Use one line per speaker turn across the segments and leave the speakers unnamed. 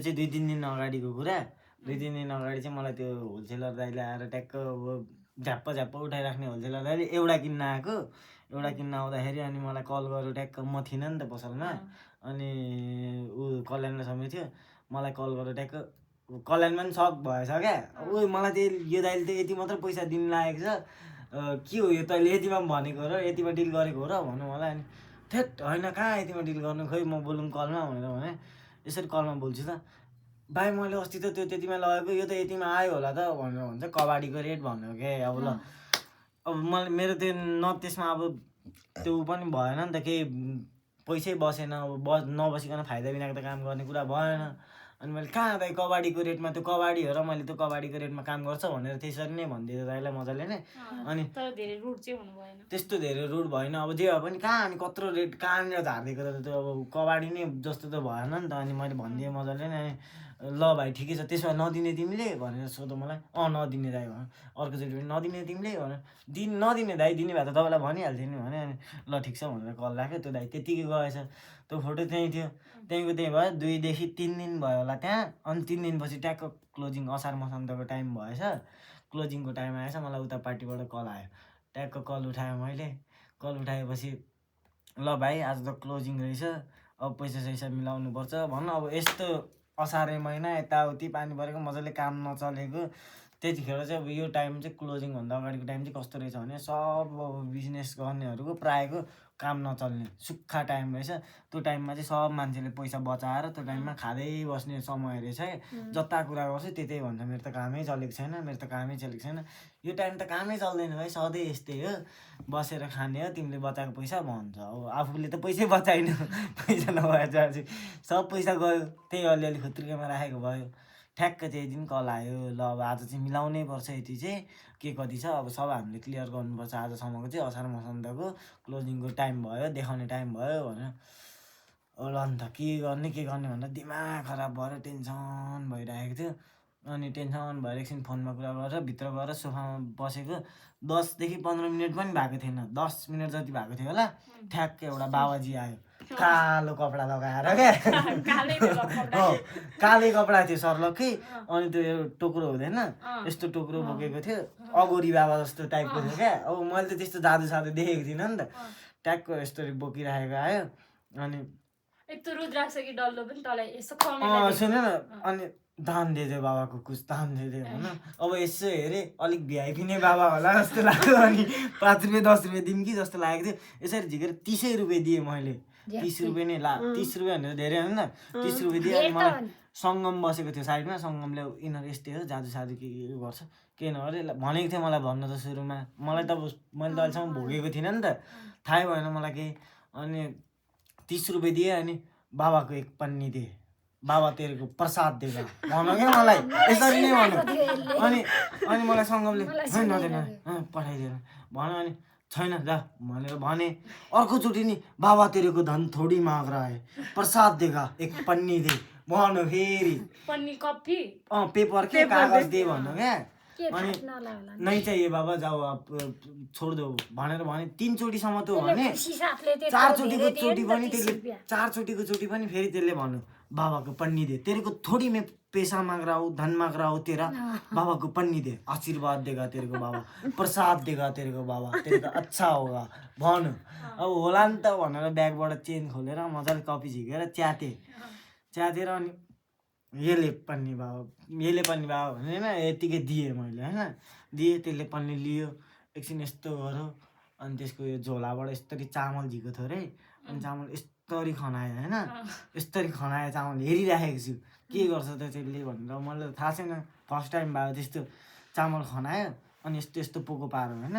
चाहिँ 2-3 दिन अगाडिको कुरा। 2-3 दिन अगाडि चाहिँ मलाई त्यो होलसेलर दाइले आएर ट्याक्क झ्याप्प झ्याप्प उठाइराख्ने होलसेलर दाइले एउटा किन्न आएको। एउटा किन्न आउँदाखेरि अनि मलाई कल गर्यो। ट्याक्क म थिइनँ नि त पसलमा। अनि ऊ कल्याणले समय थियो। मलाई कल गरेर ट्याक्क कल्याणमा पनि सक भएछ क्या। मलाई त्यो यो दाइले त यति मात्र पैसा दिनु लागेको छ, के हो यो तैँले यतिमा पनि भनेको र यतिमा डिल गरेको हो र भन्नु मलाई। अनि थेट होइन कहाँ यतिमा डिल गर्नु, खोइ म बोलौँ कलमा भनेर भने। यसरी कलमा बोल्छु त भाइ मैले अस्ति त त्यो त्यतिमा लगेको, यो त यतिमा आयो होला त भनेर भन्छ। कबाडीको रेट भन्यो के अब ल। अब मलाई मेरो त्यो त्यसमा अब त्यो पनि भएन नि त, केही पैसै बसेन। अब नबसिकन फाइदा बिनाको त काम गर्ने कुरा भएन। अनि मैले कहाँ दाइ कबाडीको रेटमा, त्यो कबाडी हो र मैले त्यो कबाडीको रेटमा काम गर्छ भनेर त्यसरी नै भनिदिएँ दाइलाई मजाले नै। अनि त्यस्तो धेरै रुड भएन। अब जे भए पनि कहाँ अनि कत्रो रेट कहाँनिर झारिदिएको त त्यो अब कबाडी नै जस्तो त भएन नि त। अनि मैले भनिदिएँ मजाले नै। ल भाइ ठिकै छ, त्यसो भए नदिने तिमीले भनेर सोध्यो मलाई। नदिने दाइ भने अर्कोचोटि पनि नदिने तिमीले भनेर नदिने दाइ, दिने भए त तपाईँलाई भनिहाल्थ्यो नि भने। अनि ल ठिक छ भनेर कल राख्यो। त्यो दाइ त्यत्तिकै गएछ। त्यो फोटो त्यहीँ थियो। त्यहीँको त्यहीँ भयो। 2देखि 3 दिन भयो होला त्यहाँ। अनि 3 दिनपछि ट्याक्क क्लोजिङ असार मसान्तको टाइम भएछ। क्लोजिङको टाइम आएछ। मलाई उता पार्टीबाट कल आयो। ट्याक्क कल उठाएँ मैले। कल उठाएपछि ल भाइ आज त क्लोजिङ रहेछ, अब पैसा सैसा मिलाउनु पर्छ भन्नु। अब यस्तो असारे महिना यताउति पानी परेको मजाले काम नचलेको त्यतिखेर चाहिँ अब यो टाइम चाहिँ क्लोजिङभन्दा अगाडिको टाइम चाहिँ कस्तो रहेछ भने सब बिजनेस गर्नेहरूको प्रायःको काम नचल्ने सुक्खा टाइम रहेछ। त्यो टाइममा चाहिँ सब मान्छेले पैसा बचाएर त्यो टाइममा खाँदै बस्ने समय रहेछ है। जता कुरा गर्छु त्यतै भन्छ मेरो त कामै चलेको छैन, मेरो त कामै चलेको छैन। यो टाइम त कामै चल्दैन भाइ, सधैँ यस्तै हो, बसेर खाने हो, तिमीले बचाएको पैसा भन्छ। अब आफूले त पैसै बचाइन, पैसा नभएछ सब पैसा गयो, त्यही अलिअलि खुत्रुकेमा राखेको भयो। ठ्याक्क त्यही दिन कल आयो। ल अब आज चाहिँ मिलाउनै पर्छ, यति चाहिँ के कति छ अब सब हामीले क्लियर गर्नुपर्छ आजसम्मको चाहिँ असार मसान्तको क्लोजिङको टाइम भयो, देखाउने टाइम भयो भनेर। ल अन्त के गर्ने भनेर दिमाग खराब भएर टेन्सन भइरहेको थियो। अनि टेन्सन भएर एकछिन फोनमा कुरा गरेर भित्र गएर सोफामा बसेको 10देखि 15 मिनट पनि भएको थिएन, 10 मिनट जति भएको थियो होला। ठ्याक्क एउटा बाबाजी आयो, कालो कपडा लगाएर क्या। कालै कपडा थियो सर्लक्कै। अनि त्यो टोक्रो हुँदैन यस्तो टोक्रो बोकेको थियो, अगोरी बाबा जस्तो टाइपको थियो क्या। अब मैले त त्यस्तो जादु सादु देखेको थिइनँ नि त। ट्याक्क यस्तो बोकिराखेको आयो। अनि सुन न, अनि दान दियो बाबाको कुछ दान दियो होइन। अब यसो हेरेँ अलिक भिआइपी नै बाबा होला जस्तो लाग्यो। अनि 5 रुपियाँ 10 रुपियाँ दिउँ कि जस्तो लागेको थियो। यसरी झिकेर 30 रुपियाँ दिएँ मैले। 30 रुपियाँ नै 30 रुपियाँ भनेर धेरै होइन, 30 रुपियाँ दिएँ। अनि मलाई सङ्गम बसेको थियो साइडमा, सङ्गमले यिनीहरू यस्तै हो जादु सादु के गर्छ के नगरे भनेको थियो मलाई भन्न त सुरुमा। मैले त अहिलेसम्म भोगेको थिइनँ नि त, थाहै भएन मलाई केही। अनि 30 रुपियाँ दिएँ। अनि बाबाको एक पन्नी दिएँ, बाबा तेरेको प्रसाद देगा भन्यो क्या मलाई, यसरी नै भन्यो। अनि मलाई सङ्गमले नदिएन पठाइदिएन भन्यो। अनि छैन जा भनेर भने। अर्कोचोटि नि बाबा तेरेको धन थोडी माग रहा है, प्रसाद देगा एक पन्नी दे भन्यो फेरि। पेपर के कागज दे भन्यो क्या। अनि नै चाहिए बाबा जाऊ आप छोड दो भनेर भने। 3 चोटिसम्म त भने, 4 चोटिको चोटि पनि फेरि त्यसले भन्यो बाबा को पन्नी दे, तेरे को थोड़ी मैं पैसा मांग रहा हूँ, धन मांग रहा हूँ तेरा, बाबा को पन्नी दे, आशीर्वाद देगा तेरे को बाबा, प्रसाद देगा तेरे को बाबा, तेरे को अच्छा होगा भन्यो। अब होला नि त भनेर ब्यागबाट चेन खोलेर मजाले कपी झिकेर च्यातेर अनि यसले पन्नी बाबा भनेन, यतिकै दिएँ मैले होइन। दिएँ, त्यसले पन्नी लियो, एकछिन यस्तो गर्यो। अनि त्यसको यो झोलाबाट यस्तरी चामल झिको थियो अरे। अनि चामल यस्तरी खनायो होइन, यस्तरी खनायो चामल। हेरिराखेको छु के गर्छ त त्यसले भनेर, मलाई त थाहा छैन, फर्स्ट टाइम भयो त्यस्तो। चामल खनायो अनि यस्तो पोको पार्यो होइन।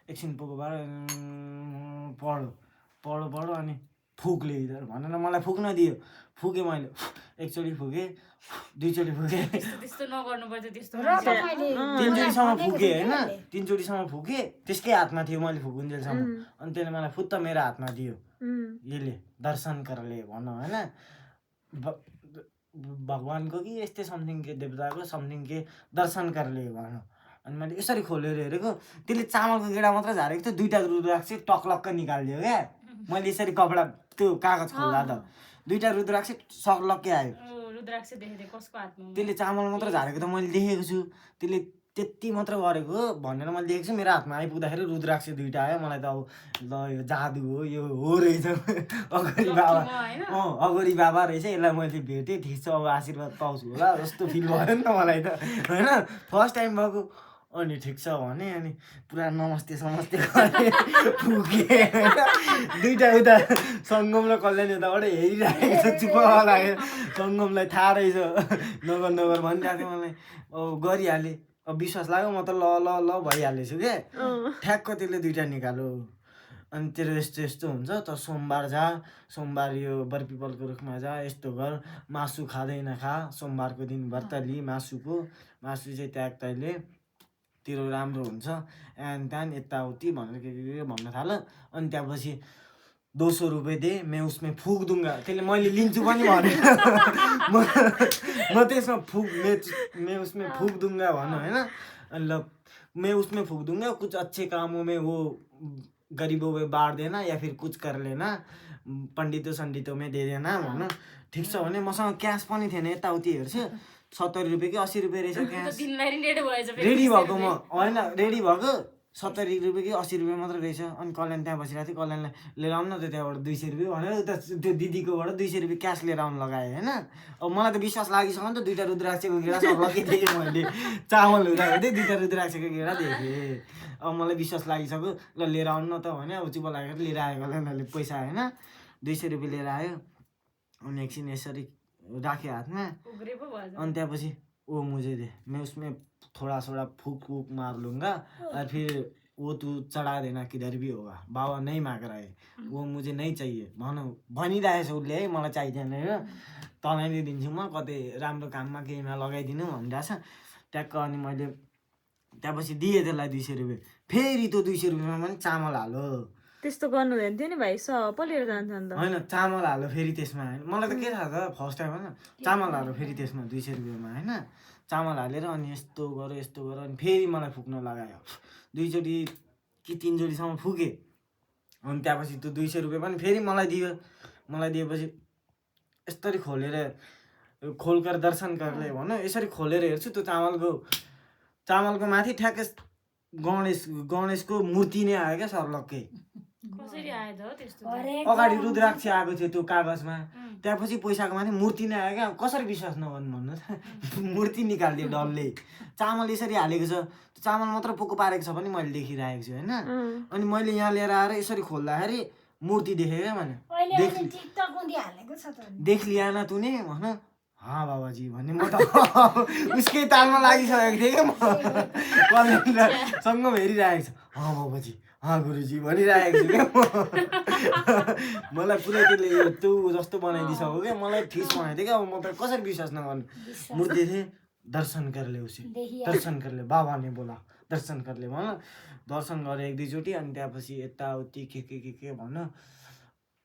एकछिन पोको पार्यो, पढ्यो अनि फुक्ले इधर भनेर मलाई फुक्न दियो। फुकेँ मैले, एकचोटि फुकेँ, 2 चोटि फुकेँ, 3 चोटिसम्म फुकेँ। त्यसकै हातमा थियो मैले फुकुन्जेलसम्म। अनि त्यसले मलाई फुत्त मेरो हातमा दियो, यसले दर्शन करले भन्नु होइन, भगवानको कि यस्तै समथिङ के देवताको समथिङ के दर्शन करले भन्यो। अनि मैले यसरी खोलेर हेरेको, त्यसले चामलको गेडा मात्र झारेको थियो, 2टा रुद्राक्ष टक्लक्क निकालिदियो क्या। मैले यसरी कपडा त्यो कागज खोल्दा त 2टा रुद्राक्ष सक्लक्कै आयो।
रुद्राक्ष देखेको थिएँ कसको हातमा
त्यसले चामल मात्र झारेको त मैले देखेको छु त्यसले त्यति मात्र गरेको भनेर मैले देखेको छु मेरो हातमा आइपुग्दाखेरि रुद्राक्ष 2टा आयो मलाई त अब ल यो जादु हो यो हो रहेछ अगरी बाबा अगरी बाबा रहेछ यसलाई मैले भेटेँ ठिक छ अब आशीर्वाद पाउँछु होला जस्तो फिल भयो नि त मलाई त होइन फर्स्ट टाइम भएको अनि ठिक छ भने अनि पुरा नमस्ते समस्ते गरेँ पुगेँ होइन 2टा उता सङ्गम र कल्याण उताबाट हेरिरहेको छ चुप्प लाग्यो सङ्गमलाई थाहा रहेछ नगर नगर भनिरहेको थियो मलाई अब गरिहालेँ अब विश्वास लाग्यो म त ल ल ल भइहालेछु क्या ठ्याक्क त्यसले 2टा निकाल्यो अनि तेरो यस्तो यस्तो हुन्छ त सोमबार जा सोमबार यो बरपिपलको रुखमा जा यस्तो गर मासु खाँदैन खा सोमबारको दिन व्रत लि मासु चाहिँ त्याग तैँले तेरो राम्रो हुन्छ एन्ड त्यहाँदेखि यताउति भनेर के भन्न थाल्यो अनि त्यहाँपछि 200 रुपियाँ दे मैं उसमें फुक दूंगा त्यसले मैले लिन्छु पनि भनेर म त्यसमा मैं उसमें फुक दूंगा भन्नु होइन अनि ल मैं उसमें फुक दूंगा कुछ अच्छे कामों में वो गरीबों में बाँट देना या फिर कुछ कर लेना सन्डितों में दे देना भन्नु ठिक छ भने मसँग क्यास पनि थिएन यताउति हेर्छु 70 रुपियाँ कि 80 रुपियाँ रहेछ क्यास रेडी भएको म होइन रेडी भएको 70 रुपियाँ कि 80 रुपियाँ मात्र रहेछ अनि कल्याण त्यहाँ बसिरहेको थियो कल्याणलाई लिएर आउनु न त त्यहाँबाट 200 रुपियाँ भनेर उता त्यो दिदीकोबाट 200 रुपियाँ क्यास लिएर आउनु लगाएँ होइन अब मलाई त विश्वास लागिसक्यो नि त 2टा रुद्राक्षको गेडा सब लगिदिएँ मैले चामल हुँदाखेरि 2टा रुद्राक्षको गेडा देखेँ अब मलाई विश्वास लागिसक्यो ल लिएर आउनु न त भने अब चुप लागेर लिएर आयो कल्याणले पैसा होइन 200 रुपियाँ लिएर आयो अनि एकछिन यसरी राखेँ हातमा अनि त्यहाँपछि वो मुझे दे मैं उसमें थोड़ा फूक मार लूँगा और फिर वो तू चढ़ा देना किधर भी होगा बाबा नहीं माग रहा है वो मुझे नहीं चाहिए भनिरहेछ उसले है मलाई चाहिँदैन र तँलाई दिन्छु म कतै राम्रो काममा केहीमा लगाइदिनु भनिरहेछ ट्याक्क अनि मैले त्यहाँपछि दिएँ त्यसलाई 200 रुपियाँ फेरि त्यो 200 रुपियाँमा पनि चामल हाल्यो
त्यस्तो गर्नु हुँदैन थियो नि भाइ सब लिएर जान्छ नि त
होइन चामल हाल्यो फेरि त्यसमा मलाई त के थाहा त फर्स्ट टाइम होइन चामल हाल्यो फेरि त्यसमा 200 रुपियाँमा होइन चामल हालेर अनि यस्तो गर अनि फेरि मलाई फुक्न लगायो 2चोटि कि 3चोटिसम्म फुकेँ अनि त्यहाँपछि त्यो 200 रुपियाँ पनि फेरि मलाई दिएपछि यसरी खोलकर दर्शन गर्ले भनौँ यसरी खोलेर हेर्छु त्यो चामलको माथि ठ्याक्कै गणेशको मूर्ति नै आयो क्या सर्लक्कै अगाडि रुद्राक्ष आएको थियो त्यो कागजमा त्यहाँपछि पैसाको माथि मूर्ति नै आयो क्या कसरी विश्वास नगर्नु भन्नु त मूर्ति निकालिदियो डल्ले चामल यसरी हालेको छ त्यो चामल मात्र पोको पारेको छ पनि मैले देखिरहेको छु होइन अनि मैले यहाँ लिएर आएर यसरी खोल्दाखेरि मूर्ति देखेँ क्या मैले देख लिया ना तूने भन हाँ बाबाजी भन्ने म त उसकै तालमा लागिसकेको थिएँ क्या म सँग हेरिरहेको छ हाँ बाबाजी हाँ गुरुजी भनिरहेको छु क्या मलाई पुरै त्यसले तँ जस्तो बनाइदिइसक्यो क्या मलाई ठिस बनाइदियो क्या अब म त कसरी विश्वास नगर्नु मूर्ति थिएँ दर्शन कर ले उसे दर्शन कर ले बाबा ने बोला दर्शन कर ले भन दर्शन गरेँ 1-2चोटि अनि त्यहाँपछि यताउति के भन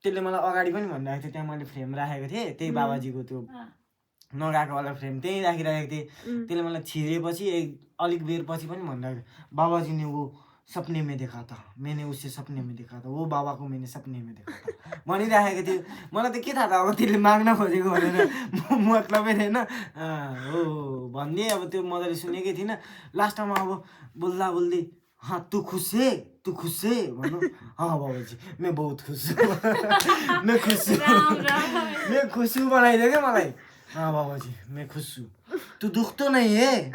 त्यसले मलाई अगाडि पनि भनिरहेको थियो त्यहाँ मैले फ्रेम राखेको थिएँ त्यही बाबाजीको त्यो नगाएको वाला फ्रेम त्यहीँ राखिरहेको थिएँ त्यसले मलाई छिरेपछि अलिक बेर पछि पनि भनिरहेको थियो बाबाजी ने वो सपने में देखा था मैंने उसे सपने में देखा था वो बाबा को मैंने सपने में देखा था भनिरहेको थियो मलाई त के थाहा था अब त्यसले माग्न खोजेको भनेर मतलबै थिएन हो भनिदिएँ अब त्यो मजाले सुनेकै थिइनँ लास्टमा अब बोल्दै हाँ तू खुश है भनौँ हाँ बाबाजी मैं बहुत खुश हूँ मैं खुश हूँ बनाइदियो क्या मलाई हाँ बाबाजी मैं खुश हूँ तू दुख तो नहीं है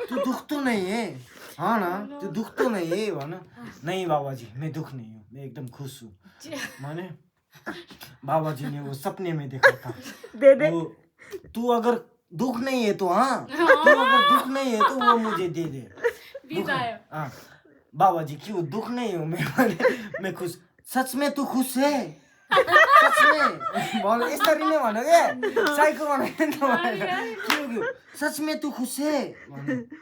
तू दुख तो नहीं है हाँ ना तू दुख तो नहीं है भन नहीं बाबाजी मैं दुख नहीं हूँ मैं एकदम खुश हूँ माने बाबाजी ने वो सपने में देखा था वो तू अगर दुख नहीं है तो हाँ तू अगर दुख नहीं है तो वो मुझे दे दे हाँ बाबाजी क्यों दुख नहीं हूँ मैं खुश सच में तू खुश है सच में बोल यसरी नै भन्नु के साइको बनाइदिनु क्यों सच में तू खुश है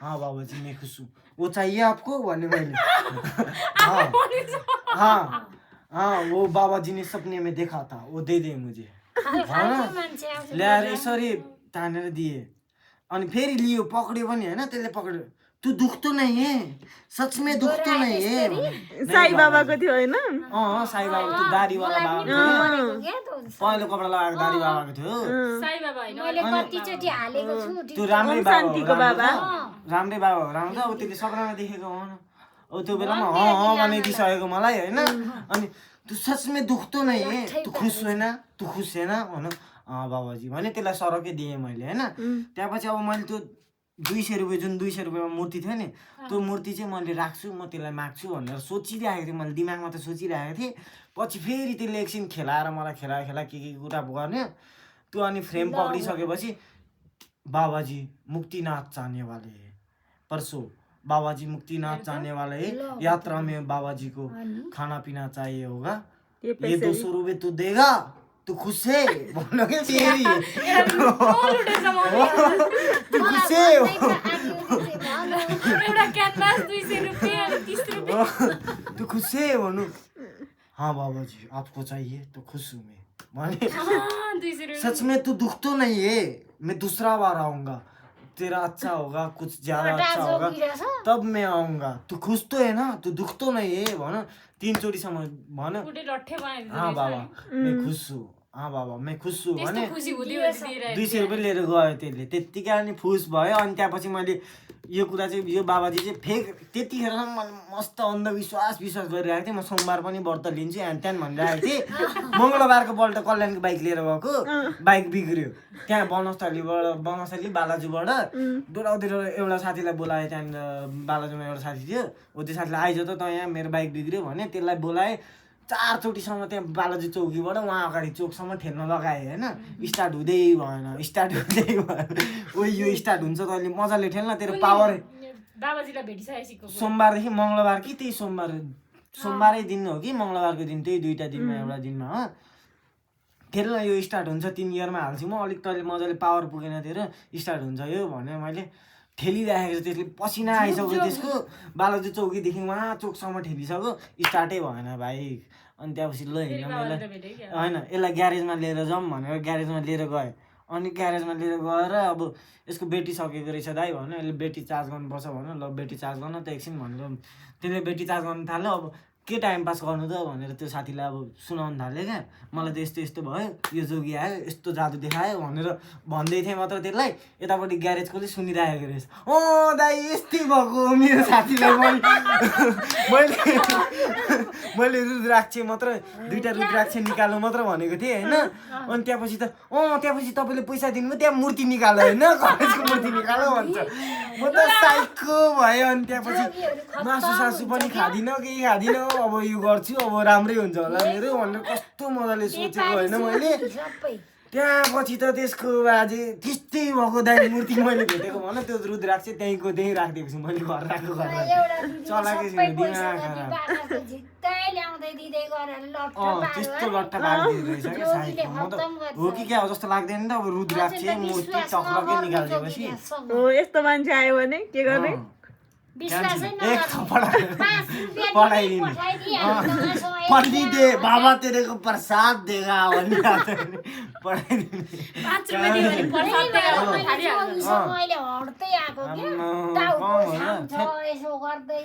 हाँ बाबाजी मैं खुश हूँ वो चाहिए आपको भन्ने मैले हाँ वो बाबाजी ने सपने में देखा था वो दे दे मुझे ल्याएर यसरी तानेर दिए अनि फेरि लियो पक्रियो पनि हैन त्यसले तू दुख तो नहीं है, सच में दुख तो नहीं है भने।
साई बाबाको थियो होइन
साई बाबा त्यो दाढीवाला बाबा थियो, पहेँलो कपडा लगाएको दाढी बाबाको थियो।
साई बाबा होइन
मैले कतिचोटि हालेको छु
त्यो राम्रै बाबा हो,
शान्तिको बाबा
राम्रै बाबा हो, राम्रो अब त्यसले सक्रामा देखेको हो न। अब त्यो बेलामा भनिदिइसकेको मलाई होइन। अनि तू सच में दुख तो नहीं है, तू खुश होइन, तू खुश होइन भन। बाबाजी भने त्यसलाई सरकै दिएँ मैले होइन। त्यहाँपछि अब मैले त्यो 200 रुपियाँ जुन 200 रुपियाँमा मूर्ति थियो नि, त्यो मूर्ति चाहिँ मैले राख्छु, म त्यसलाई माग्छु भनेर सोचिरहेको थिएँ। मैले दिमागमा त सोचिरहेको थिएँ। पछि फेरि त्यसले एकछिन खेलाएर मलाई खेला के कुरा गर्ने त्यो। अनि फ्रेम पक्रिसकेपछि बाबाजी मुक्तिनाथ जाने वाले है, परसों बाबाजी मुक्तिनाथ जाने वाले है, यात्रा में बाबाजी को खाना पीना चाहिए होगा, ये 200 रुपये तू देगा, तू खुश है बोलो क्या तेरी तू खुश है
एउटा क्यानभास 200 रुपैयाँ 30 रुपैयाँ
तू खुश है भन्नु। हाँ बाबाजी आपको चाहिए तो खुश हूँ मैं भने।
200 रुपैयाँ
सच में तू दुख तो नहीं है, मैं दूसरा बार आऊंगा, तेरा अच्छा होगा, कुछ ज्यादा अच्छा होगा तब मैं आऊंगा, तू खुश तो है ना, तू दुख तो नहीं है भन। 3 चोटिसम्म भन।
उठे लट्ठे बनाइदिन्छ
हाँ बाबा मैं खुश हूँ, हाँ बाबा मैं खुश हूँ भने।
खुसी हुँदै हुँदै
200 रुपियाँ लिएर गयो त्यसले, त्यत्तिकै अनि खुस भयो। अनि त्यहाँपछि मैले यो कुरा चाहिँ यो बाबाजी चाहिँ फेक, त्यतिखेरसम्म मैले मस्त अन्धविश्वास गरिरहेको थिएँ। म सोमबार पनि व्रत लिन्छु ह्यान त्यान भनिरहेको थिएँ। मङ्गलबारको पल्ट कल्याणको बाइक लिएर गएको, बाइक बिग्रियो त्यहाँ बनस्थली बालाजुबाट डोराउँदै एउटा साथीलाई बोलाएँ। त्यहाँनिर बालाजुमा एउटा साथी थियो, हो त्यो साथीलाई आइज त यहाँ मेरो बाइक बिग्रियो भने त्यसलाई बोलाएँ। 4 चोटिसम्म त्यहाँ बालाजी चौकीबाट उहाँ अगाडि चोकसम्म ठेल्न लगाएँ होइन। स्टार्ट हुँदै भएन, स्टार्ट हुँदै भएन। ओ यो स्टार्ट हुन्छ तैँले मजाले ठेल्न, तेरो पावर।
बाबाजीलाई भेटिसकेको
सोमबारदेखि मङ्गलबार कि त्यही सोमबारै दिन हो कि मङ्गलबारको दिन, त्यही 2टा दिनमा एउटा दिनमा हो ठेल्न। यो स्टार्ट हुन्छ 3 गियरमा हाल्छु म, अलिक तैँले मजाले पावर पुगेन तेरो, स्टार्ट हुन्छ यो भने मैले ठेलिराखेको छु। त्यसले पसिना आइसक्यो त्यसको, बालाजी चौकीदेखि उहाँ चोकसम्म ठेलिसक्यो, स्टार्टै भएन बाइक। अनि त्यहाँपछि ल हिँड्न मैले होइन यसलाई ग्यारेजमा लिएर जाउँ भनेर ग्यारेजमा लिएर गएँ। अनि ग्यारेजमा लिएर गएर अब यसको ब्याट्री सकेको रहेछ दाइ भन्यो, यसले ब्याट्री चार्ज गर्नुपर्छ भन्यो। ल ब्याट्री चार्ज गर्न त एकछिन भनेर त्यसले ब्याट्री चार्ज गर्न थाल्यो। अब के टाइम पास गर्नु त भनेर त्यो साथीलाई अब सुनाउनु थाल्यो क्या, मलाई त यस्तो यस्तो भयो, यो जोगी आयो, यस्तो जादु देखायो भनेर भन्दै थिएँ मात्र त्यसलाई। यतापट्टि ग्यारेजकोले सुनिरहेको रहेछ। दाइ यस्तै भएको मेरो साथीलाई मैले रुद्राक्ष मात्र 2टा रुद्राक्ष निकाल्नु मात्र भनेको थिएँ होइन। अनि त्यहाँपछि तपाईँले पैसा दिनुभयो, त्यहाँ मूर्ति निकाल्यो होइन, कलेजको मूर्ति निकाल्यो भन्छ। म त साइको भयो। अनि त्यहाँपछि मासु पनि खाँदिनँ, केही खाँदिनँ, अब यो गर्छु, अब राम्रै हुन्छ होला मेरो भनेर कस्तो मजाले सोचेको होइन मैले। त्यहाँपछि त त्यसको बाजे त्यस्तै भएको दाइ मूर्ति मैले भेटेको भन। त्यो रुद्राक्ष त्यहीँ राखिदिएको छु मैले, घर राखेको घरमा चलाएकै छु, दिमाग खराब। त्यस्तो लट्टा पारिदिँदो रहेछ क्या साइको। म त हो कि क्या हो जस्तो लाग्दैन नि त। अब रुद्राक्ष मूर्ति चक्रकै निकालिदिएपछि
हो यस्तो मान्छे आयो भने के गर्ने।
एक पढाइदिने पढिदे बाबा तेरे को प्रसाद देगा भन्ने पढाइदिने।
5 रुपैयाँ दियो भने प्रसाद दिएर
मैले हड्दै आएको के टाउको साम्छ यसो गर्दै